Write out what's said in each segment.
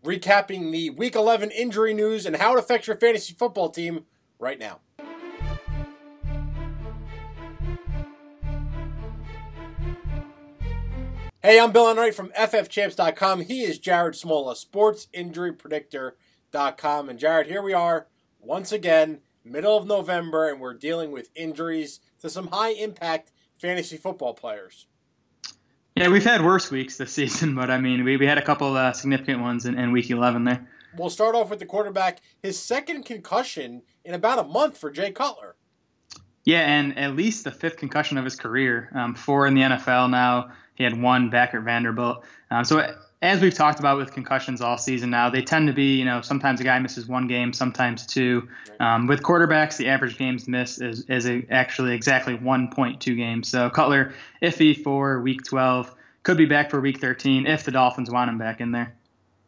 recapping the Week 11 injury news and how it affects your fantasy football team right now. Hey, I'm Bill Enright from FFChamps.com. He is Jared Smola, SportsInjuryPredictor.com. And Jared, here we are once again, middle of November, and we're dealing with injuries to some high-impact fantasy football players. Yeah, we've had worse weeks this season, but I mean, we had a couple significant ones in Week 11 there. We'll start off with the quarterback. His second concussion in about a month for Jay Cutler. Yeah, and at least the fifth concussion of his career. 4 in the NFL now. He had 1 back at Vanderbilt. So as we've talked about with concussions all season now, they tend to be, sometimes a guy misses 1 game, sometimes 2. With quarterbacks, the average games missed is actually exactly 1.2 games. So Cutler, iffy for Week 12, could be back for Week 13 if the Dolphins want him back in there.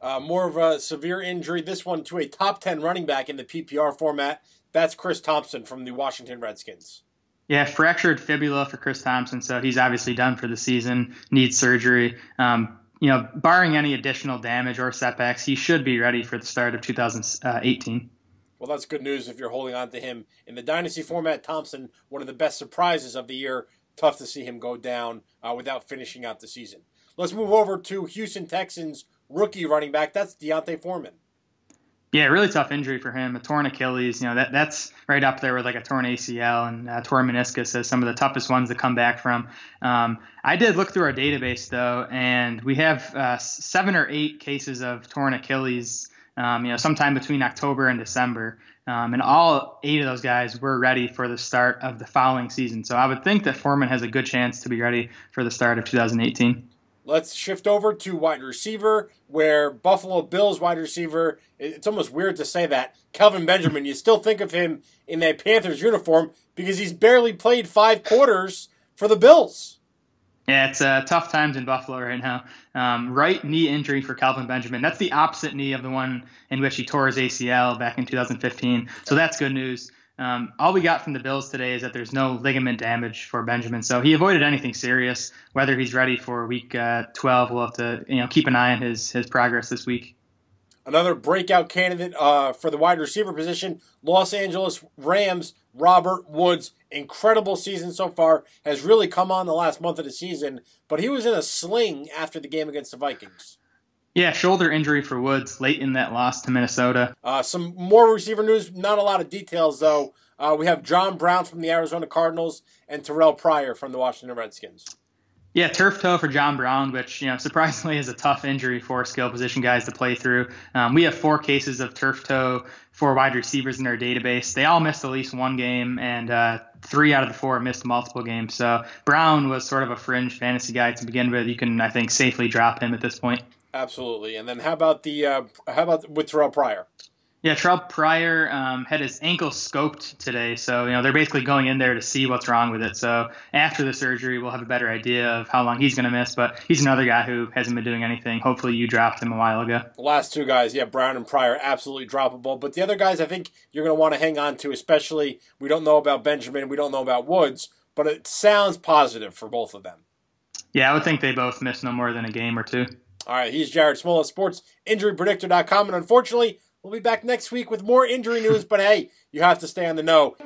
More of a severe injury, this one to a top 10 running back in the PPR format. That's Chris Thompson from the Washington Redskins. Yeah, fractured fibula for Chris Thompson, so he's obviously done for the season, needs surgery. Barring any additional damage or setbacks, he should be ready for the start of 2018. Well, that's good news if you're holding on to him. In the Dynasty format, Thompson, one of the best surprises of the year. Tough to see him go down without finishing out the season. Let's move over to Houston Texans rookie running back. That's DAndre Foreman. Yeah, really tough injury for him. A torn Achilles, that's right up there with like a torn ACL and torn meniscus as some of the toughest ones to come back from. I did look through our database though, and we have 7 or 8 cases of torn Achilles, sometime between October and December. And all 8 of those guys were ready for the start of the following season. So I would think that Foreman has a good chance to be ready for the start of 2018. Let's shift over to wide receiver, where Buffalo Bills wide receiver, it's almost weird to say that, Kelvin Benjamin, you still think of him in that Panthers uniform because he's barely played 5 quarters for the Bills. Yeah, it's tough times in Buffalo right now. Right knee injury for Kelvin Benjamin. That's the opposite knee of the one in which he tore his ACL back in 2015. So that's good news. All we got from the Bills today is that there's no ligament damage for Benjamin. So he avoided anything serious. Whether he's ready for Week 12, we'll have to keep an eye on his progress this week. Another breakout candidate for the wide receiver position, Los Angeles Rams, Robert Woods. Incredible season so far. Has really come on the last month of the season, but he was in a sling after the game against the Vikings. Yeah, shoulder injury for Woods late in that loss to Minnesota. Some more receiver news, not a lot of details, though. We have John Brown from the Arizona Cardinals and Terrell Pryor from the Washington Redskins. Yeah, turf toe for John Brown, which surprisingly is a tough injury for skill position guys to play through. We have 4 cases of turf toe for wide receivers in our database. They all missed at least 1 game, and 3 out of the 4 missed multiple games. So Brown was sort of a fringe fantasy guy to begin with. You can, I think, safely drop him at this point. Absolutely. And then how about with Terrell Pryor? Yeah, Terrell Pryor had his ankle scoped today, so they're basically going in there to see what's wrong with it. So after the surgery, we'll have a better idea of how long he's going to miss. But he's another guy who hasn't been doing anything. Hopefully, you dropped him a while ago. The last 2 guys, yeah, Brown and Pryor, absolutely droppable. But the other guys, I think you're going to want to hang on to. Especially, we don't know about Benjamin, we don't know about Woods, but it sounds positive for both of them. Yeah, I would think they both miss no more than a game or 2. All right, he's Jared Smola, SportsInjuryPredictor.com, and unfortunately, we'll be back next week with more injury news, but hey, you have to stay on the know.